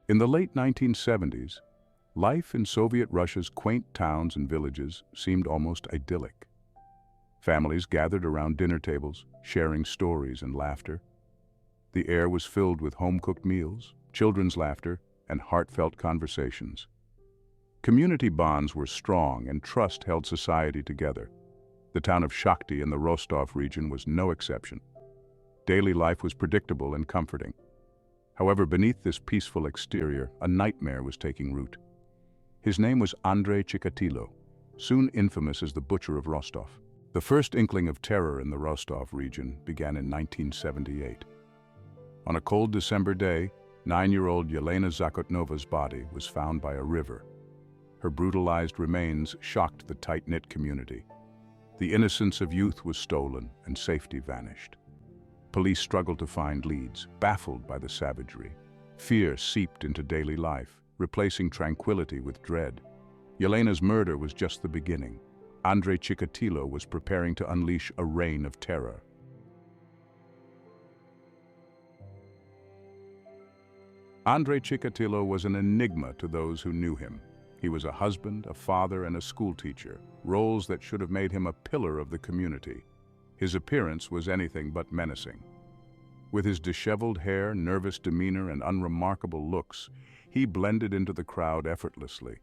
In the late 1970s, life in Soviet Russia's quaint towns and villages seemed almost idyllic. Families gathered around dinner tables, sharing stories and laughter. The air was filled with home-cooked meals, children's laughter, and heartfelt conversations. Community bonds were strong and trust held society together. The town of Shakhty in the Rostov region was no exception. Daily life was predictable and comforting. However, beneath this peaceful exterior, a nightmare was taking root. His name was Andrei Chikatilo, soon infamous as the Butcher of Rostov. The first inkling of terror in the Rostov region began in 1978. On a cold December day, 9-year-old Yelena Zakotnova's body was found by a river. Her brutalized remains shocked the tight-knit community. The innocence of youth was stolen and safety vanished. Police struggled to find leads, baffled by the savagery. Fear seeped into daily life, replacing tranquility with dread. Yelena's murder was just the beginning. Andrei Chikatilo was preparing to unleash a reign of terror. Andrei Chikatilo was an enigma to those who knew him. He was a husband, a father, and a schoolteacher, roles that should have made him a pillar of the community. His appearance was anything but menacing. With his disheveled hair, nervous demeanor, and unremarkable looks, he blended into the crowd effortlessly.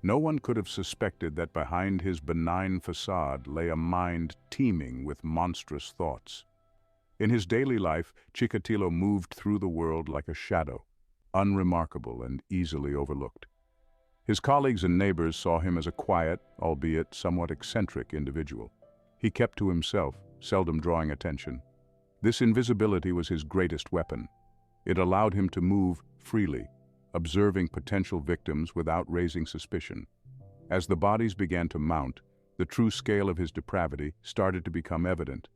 No one could have suspected that behind his benign facade lay a mind teeming with monstrous thoughts. In his daily life, Chikatilo moved through the world like a shadow, unremarkable and easily overlooked. His colleagues and neighbors saw him as a quiet, albeit somewhat eccentric individual. He kept to himself, seldom drawing attention. This invisibility was his greatest weapon. It allowed him to move freely, observing potential victims without raising suspicion. As the bodies began to mount, the true scale of his depravity started to become evident.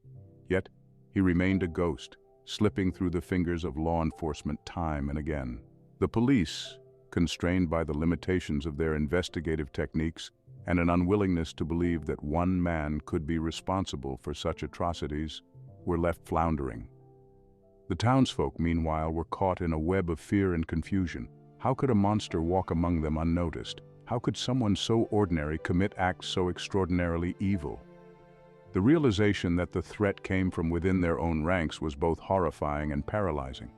Yet, he remained a ghost, slipping through the fingers of law enforcement time and again. The police, constrained by the limitations of their investigative techniques and an unwillingness to believe that one man could be responsible for such atrocities, were left floundering. The townsfolk, meanwhile, were caught in a web of fear and confusion. How could a monster walk among them unnoticed? How could someone so ordinary commit acts so extraordinarily evil? The realization that the threat came from within their own ranks was both horrifying and paralyzing.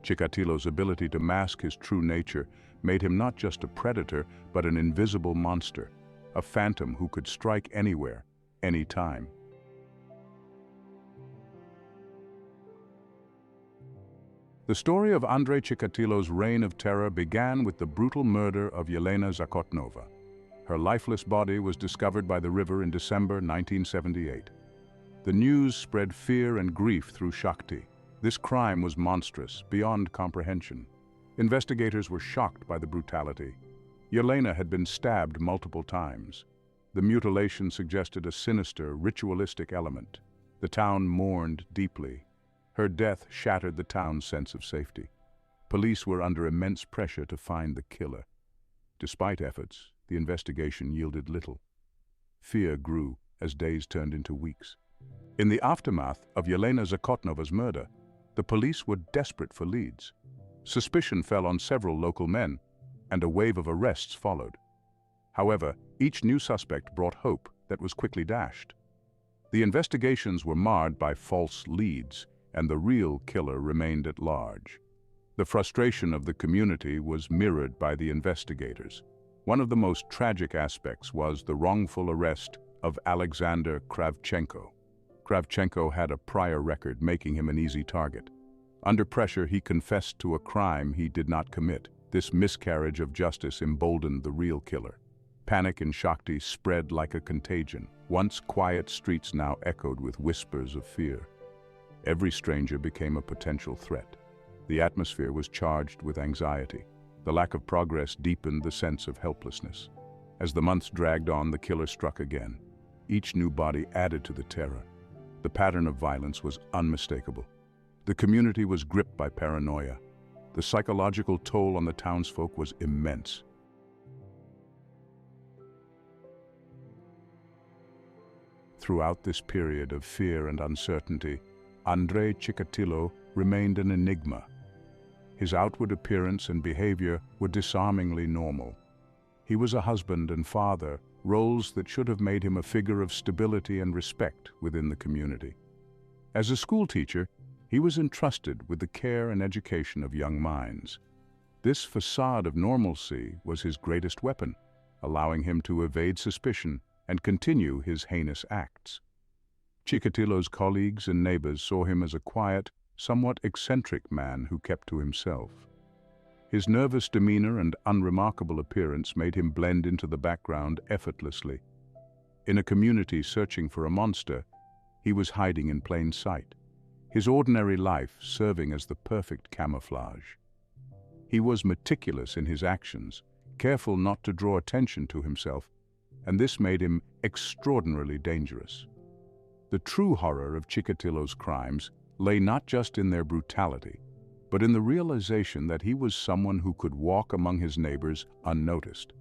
Chikatilo's ability to mask his true nature made him not just a predator, but an invisible monster, a phantom who could strike anywhere, anytime. The story of Andrei Chikatilo's reign of terror began with the brutal murder of Yelena Zakotnova. Her lifeless body was discovered by the river in December 1978. The news spread fear and grief through Shakhty. This crime was monstrous, beyond comprehension. Investigators were shocked by the brutality. Yelena had been stabbed multiple times. The mutilation suggested a sinister, ritualistic element. The town mourned deeply. Her death shattered the town's sense of safety. Police were under immense pressure to find the killer. Despite efforts, the investigation yielded little. Fear grew as days turned into weeks. In the aftermath of Yelena Zakotnova's murder, the police were desperate for leads. Suspicion fell on several local men, and a wave of arrests followed. However, each new suspect brought hope that was quickly dashed. The investigations were marred by false leads, and the real killer remained at large. The frustration of the community was mirrored by the investigators. One of the most tragic aspects was the wrongful arrest of Alexander Kravchenko. Kravchenko had a prior record, making him an easy target. Under pressure, he confessed to a crime he did not commit. This miscarriage of justice emboldened the real killer. Panic in Shakhty spread like a contagion. Once quiet streets now echoed with whispers of fear. Every stranger became a potential threat. The atmosphere was charged with anxiety. The lack of progress deepened the sense of helplessness. As the months dragged on, the killer struck again. Each new body added to the terror. The pattern of violence was unmistakable. The community was gripped by paranoia. The psychological toll on the townsfolk was immense. Throughout this period of fear and uncertainty, Andrei Chikatilo remained an enigma. His outward appearance and behavior were disarmingly normal. He was a husband and father, roles that should have made him a figure of stability and respect within the community. As a schoolteacher, he was entrusted with the care and education of young minds. This facade of normalcy was his greatest weapon, allowing him to evade suspicion and continue his heinous acts. Chikatilo's colleagues and neighbors saw him as a quiet, somewhat eccentric man who kept to himself. His nervous demeanor and unremarkable appearance made him blend into the background effortlessly. In a community searching for a monster, he was hiding in plain sight, his ordinary life serving as the perfect camouflage. He was meticulous in his actions, careful not to draw attention to himself, and this made him extraordinarily dangerous. The true horror of Chikatilo's crimes lay not just in their brutality, but in the realization that he was someone who could walk among his neighbors unnoticed.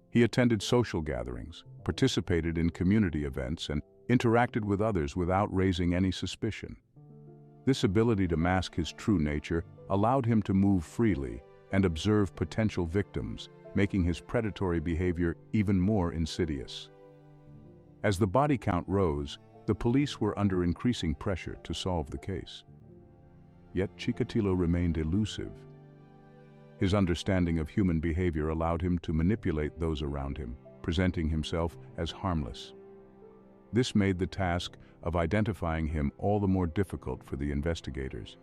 He attended social gatherings, participated in community events, and interacted with others without raising any suspicion. This ability to mask his true nature allowed him to move freely and observe potential victims, making his predatory behavior even more insidious. As the body count rose, the police were under increasing pressure to solve the case. Yet Chikatilo remained elusive. His understanding of human behavior allowed him to manipulate those around him, presenting himself as harmless. This made the task of identifying him all the more difficult for the investigators.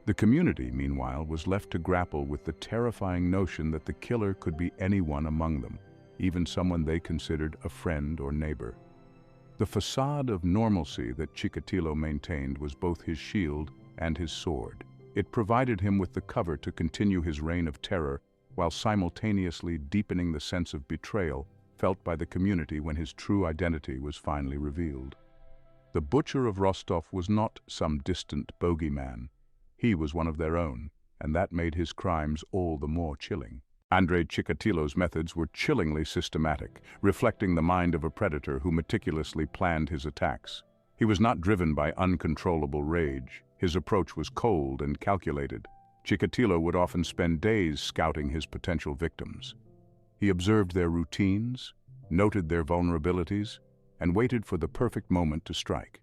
The community, meanwhile, was left to grapple with the terrifying notion that the killer could be anyone among them, even someone they considered a friend or neighbor. The facade of normalcy that Chikatilo maintained was both his shield and his sword. It provided him with the cover to continue his reign of terror while simultaneously deepening the sense of betrayal felt by the community when his true identity was finally revealed. The butcher of Rostov was not some distant bogeyman. He was one of their own, and that made his crimes all the more chilling. Andrei Chikatilo's methods were chillingly systematic, reflecting the mind of a predator who meticulously planned his attacks. He was not driven by uncontrollable rage. His approach was cold and calculated. Chikatilo would often spend days scouting his potential victims. He observed their routines, noted their vulnerabilities, and waited for the perfect moment to strike.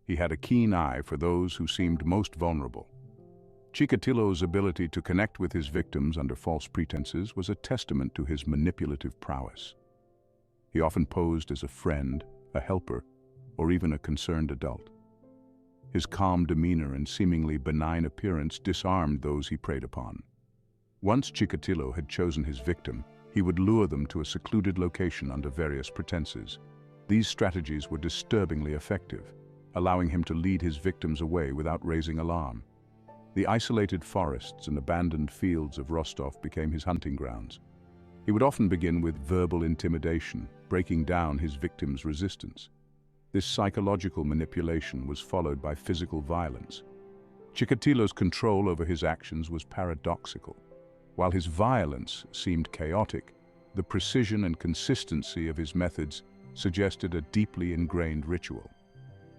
He had a keen eye for those who seemed most vulnerable. Chikatilo's ability to connect with his victims under false pretenses was a testament to his manipulative prowess. He often posed as a friend, a helper, or even a concerned adult. His calm demeanor and seemingly benign appearance disarmed those he preyed upon. Once Chikatilo had chosen his victim, he would lure them to a secluded location under various pretenses. These strategies were disturbingly effective, allowing him to lead his victims away without raising alarm. The isolated forests and abandoned fields of Rostov became his hunting grounds. He would often begin with verbal intimidation, breaking down his victims' resistance. This psychological manipulation was followed by physical violence. Chikatilo's control over his actions was paradoxical. While his violence seemed chaotic, the precision and consistency of his methods suggested a deeply ingrained ritual.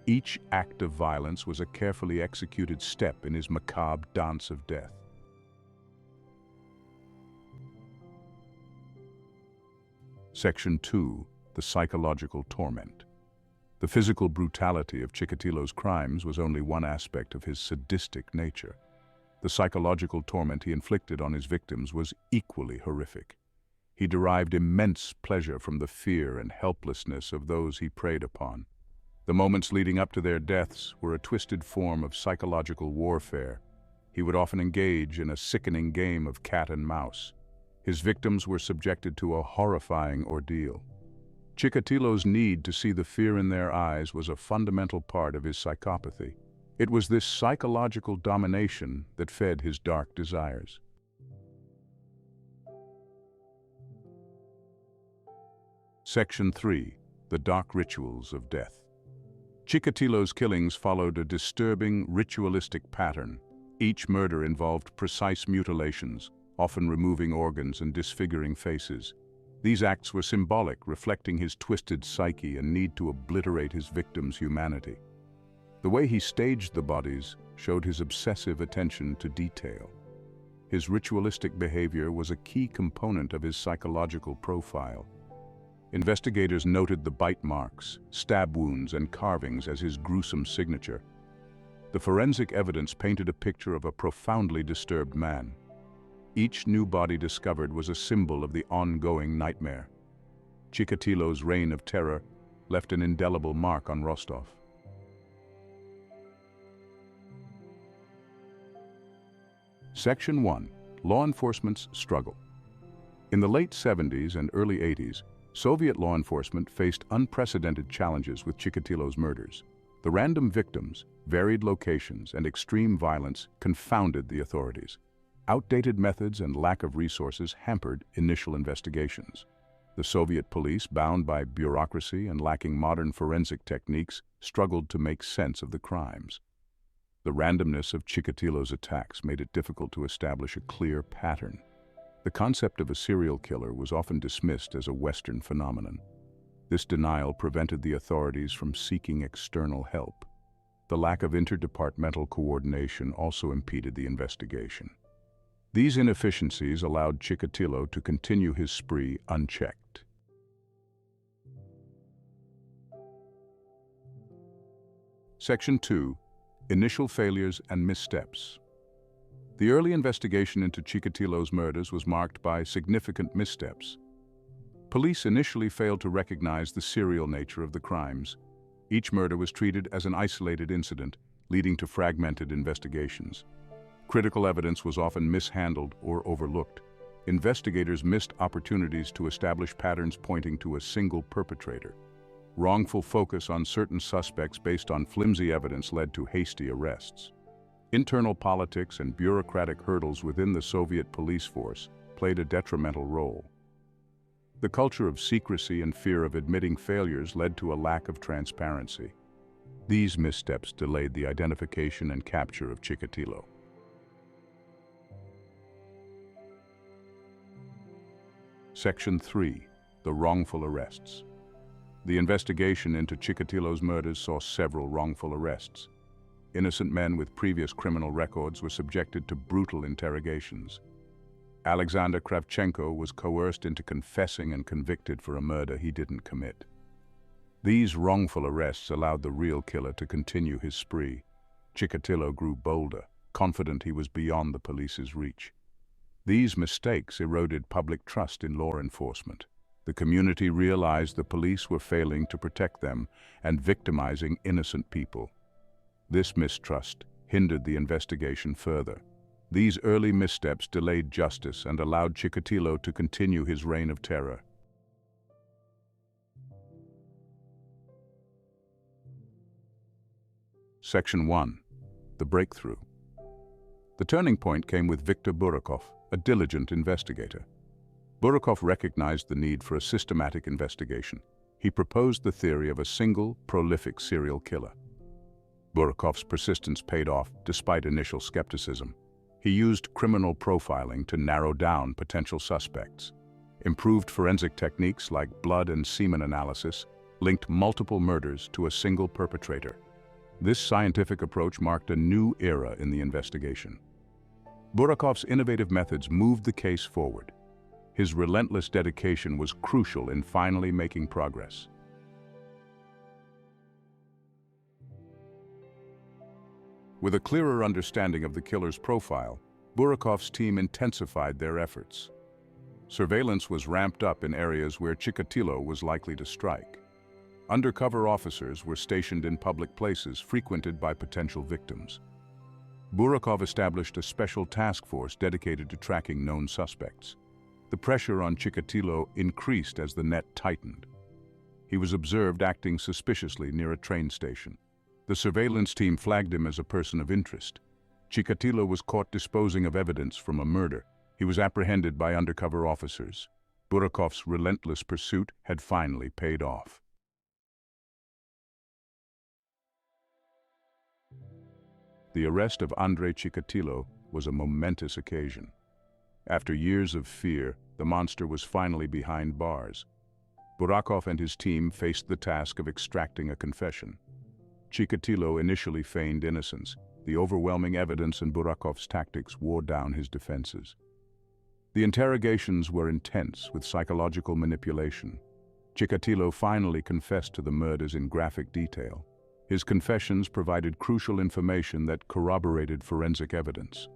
Each act of violence was a carefully executed step in his macabre dance of death. Section 2. The Psychological Torment. The physical brutality of Chikatilo's crimes was only one aspect of his sadistic nature. The psychological torment he inflicted on his victims was equally horrific. He derived immense pleasure from the fear and helplessness of those he preyed upon. The moments leading up to their deaths were a twisted form of psychological warfare. He would often engage in a sickening game of cat and mouse. His victims were subjected to a horrifying ordeal. Chikatilo's need to see the fear in their eyes was a fundamental part of his psychopathy. It was this psychological domination that fed his dark desires. Section 3. The Dark Rituals of Death. Chikatilo's killings followed a disturbing, ritualistic pattern. Each murder involved precise mutilations, often removing organs and disfiguring faces. These acts were symbolic, reflecting his twisted psyche and need to obliterate his victims' humanity. The way he staged the bodies showed his obsessive attention to detail. His ritualistic behavior was a key component of his psychological profile. Investigators noted the bite marks, stab wounds, and carvings as his gruesome signature. The forensic evidence painted a picture of a profoundly disturbed man. Each new body discovered was a symbol of the ongoing nightmare. Chikatilo's reign of terror left an indelible mark on Rostov. Section 1. Law enforcement's struggle. In the late 70s and early 80s, Soviet law enforcement faced unprecedented challenges with Chikatilo's murders. The random victims, varied locations, and extreme violence confounded the authorities. Outdated methods and lack of resources hampered initial investigations. The Soviet police, bound by bureaucracy and lacking modern forensic techniques, struggled to make sense of the crimes. The randomness of Chikatilo's attacks made it difficult to establish a clear pattern. The concept of a serial killer was often dismissed as a Western phenomenon. This denial prevented the authorities from seeking external help. The lack of interdepartmental coordination also impeded the investigation. These inefficiencies allowed Chikatilo to continue his spree unchecked. Section 2. Initial failures and missteps. The early investigation into Chikatilo's murders was marked by significant missteps. Police initially failed to recognize the serial nature of the crimes. Each murder was treated as an isolated incident, leading to fragmented investigations. Critical evidence was often mishandled or overlooked. Investigators missed opportunities to establish patterns pointing to a single perpetrator. Wrongful focus on certain suspects based on flimsy evidence led to hasty arrests. Internal politics and bureaucratic hurdles within the Soviet police force played a detrimental role. The culture of secrecy and fear of admitting failures led to a lack of transparency. These missteps delayed the identification and capture of Chikatilo. Section 3. The wrongful arrests. The investigation into Chikatilo's murders saw several wrongful arrests. Innocent men with previous criminal records were subjected to brutal interrogations. Alexander Kravchenko was coerced into confessing and convicted for a murder he didn't commit. These wrongful arrests allowed the real killer to continue his spree. Chikatilo grew bolder, confident he was beyond the police's reach. These mistakes eroded public trust in law enforcement. The community realized the police were failing to protect them and victimizing innocent people. This mistrust hindered the investigation further. These early missteps delayed justice and allowed Chikatilo to continue his reign of terror. Section 1. The breakthrough. The turning point came with Viktor Burakov, a diligent investigator. Burakov recognized the need for a systematic investigation. He proposed the theory of a single, prolific serial killer. Burakov's persistence paid off despite initial skepticism. He used criminal profiling to narrow down potential suspects. Improved forensic techniques like blood and semen analysis linked multiple murders to a single perpetrator. This scientific approach marked a new era in the investigation. Burakov's innovative methods moved the case forward. His relentless dedication was crucial in finally making progress. With a clearer understanding of the killer's profile, Burakov's team intensified their efforts. Surveillance was ramped up in areas where Chikatilo was likely to strike. Undercover officers were stationed in public places frequented by potential victims. Burakov established a special task force dedicated to tracking known suspects. The pressure on Chikatilo increased as the net tightened. He was observed acting suspiciously near a train station. The surveillance team flagged him as a person of interest. Chikatilo was caught disposing of evidence from a murder. He was apprehended by undercover officers. Burakov's relentless pursuit had finally paid off. The arrest of Andrei Chikatilo was a momentous occasion. After years of fear, the monster was finally behind bars. Burakov and his team faced the task of extracting a confession. Chikatilo initially feigned innocence. The overwhelming evidence and Burakov's tactics wore down his defenses. The interrogations were intense, with psychological manipulation. Chikatilo finally confessed to the murders in graphic detail. His confessions provided crucial information that corroborated forensic evidence.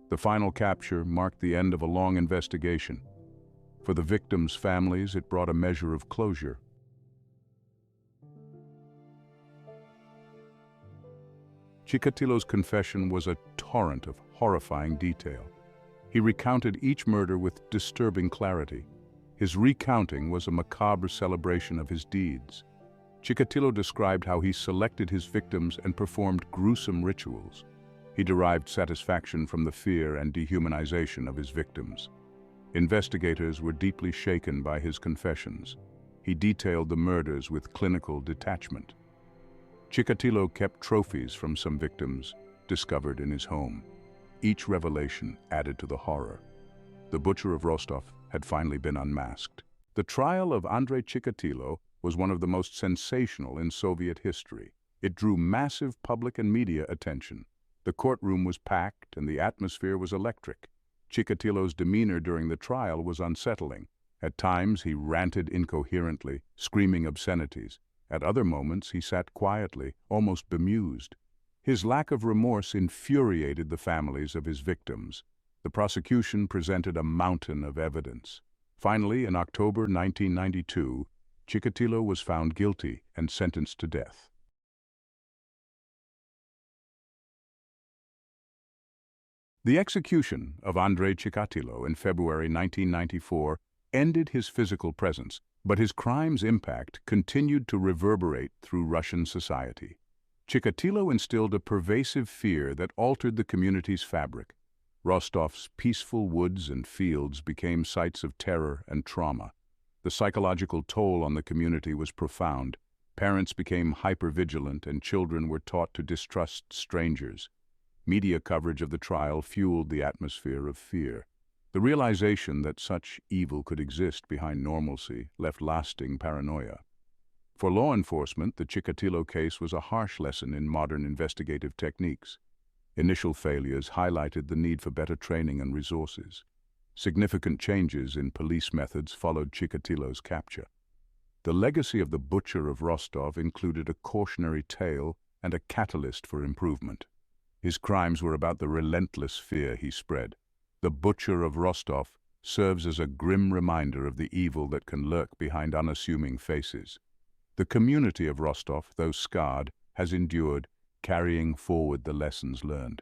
The final capture marked the end of a long investigation. For the victims' families, it brought a measure of closure. Chikatilo's confession was a torrent of horrifying detail. He recounted each murder with disturbing clarity. His recounting was a macabre celebration of his deeds. Chikatilo described how he selected his victims and performed gruesome rituals. He derived satisfaction from the fear and dehumanization of his victims. Investigators were deeply shaken by his confessions. He detailed the murders with clinical detachment. Chikatilo kept trophies from some victims discovered in his home. Each revelation added to the horror. The butcher of Rostov had finally been unmasked. The trial of Andrei Chikatilo was one of the most sensational in Soviet history. It drew massive public and media attention. The courtroom was packed and the atmosphere was electric. Chikatilo's demeanor during the trial was unsettling. At times he ranted incoherently, screaming obscenities. At other moments he sat quietly, almost bemused. His lack of remorse infuriated the families of his victims. The prosecution presented a mountain of evidence. Finally, in October 1992, Chikatilo was found guilty and sentenced to death. The execution of Andrei Chikatilo in February 1994 ended his physical presence, but his crime's impact continued to reverberate through Russian society. Chikatilo instilled a pervasive fear that altered the community's fabric. Rostov's peaceful woods and fields became sites of terror and trauma. The psychological toll on the community was profound. Parents became hypervigilant and children were taught to distrust strangers. Media coverage of the trial fueled the atmosphere of fear. The realization that such evil could exist behind normalcy left lasting paranoia. For law enforcement, the Chikatilo case was a harsh lesson in modern investigative techniques. Initial failures highlighted the need for better training and resources. Significant changes in police methods followed Chikatilo's capture. The legacy of the butcher of Rostov included a cautionary tale and a catalyst for improvement. His crimes were about the relentless fear he spread. The butcher of Rostov serves as a grim reminder of the evil that can lurk behind unassuming faces. The community of Rostov, though scarred, has endured, carrying forward the lessons learned.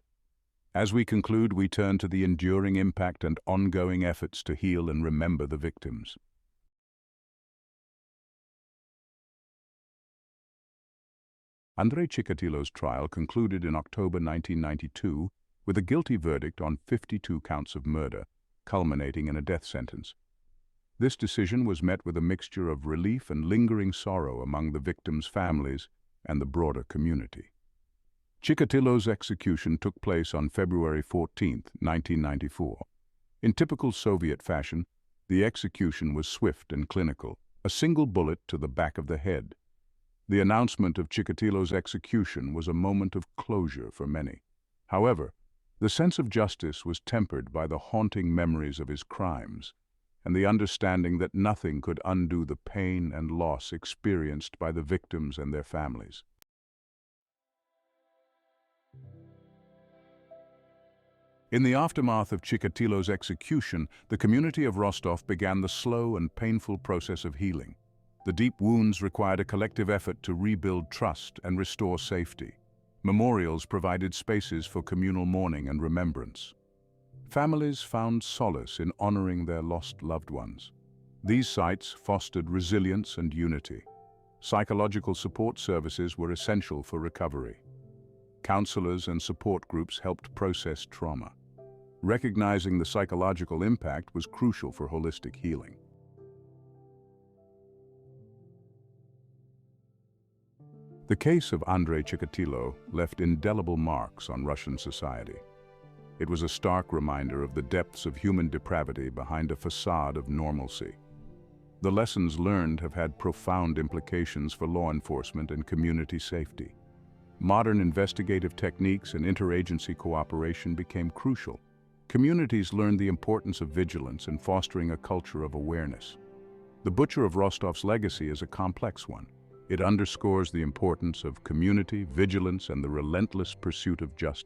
As we conclude, we turn to the enduring impact and ongoing efforts to heal and remember the victims. Andrei Chikatilo's trial concluded in October 1992 with a guilty verdict on 52 counts of murder, culminating in a death sentence. This decision was met with a mixture of relief and lingering sorrow among the victims' families and the broader community. Chikatilo's execution took place on February 14, 1994. In typical Soviet fashion, the execution was swift and clinical, a single bullet to the back of the head. The announcement of Chikatilo's execution was a moment of closure for many. However, the sense of justice was tempered by the haunting memories of his crimes and the understanding that nothing could undo the pain and loss experienced by the victims and their families. In the aftermath of Chikatilo's execution, the community of Rostov began the slow and painful process of healing. The deep wounds required a collective effort to rebuild trust and restore safety. Memorials provided spaces for communal mourning and remembrance. Families found solace in honoring their lost loved ones. These sites fostered resilience and unity. Psychological support services were essential for recovery. Counselors and support groups helped process trauma. Recognizing the psychological impact was crucial for holistic healing. The case of Andrei Chikatilo left indelible marks on Russian society. It was a stark reminder of the depths of human depravity behind a facade of normalcy. The lessons learned have had profound implications for law enforcement and community safety. Modern investigative techniques and interagency cooperation became crucial. Communities learned the importance of vigilance and fostering a culture of awareness. The butcher of Rostov's legacy is a complex one. It underscores the importance of community, vigilance, and the relentless pursuit of justice.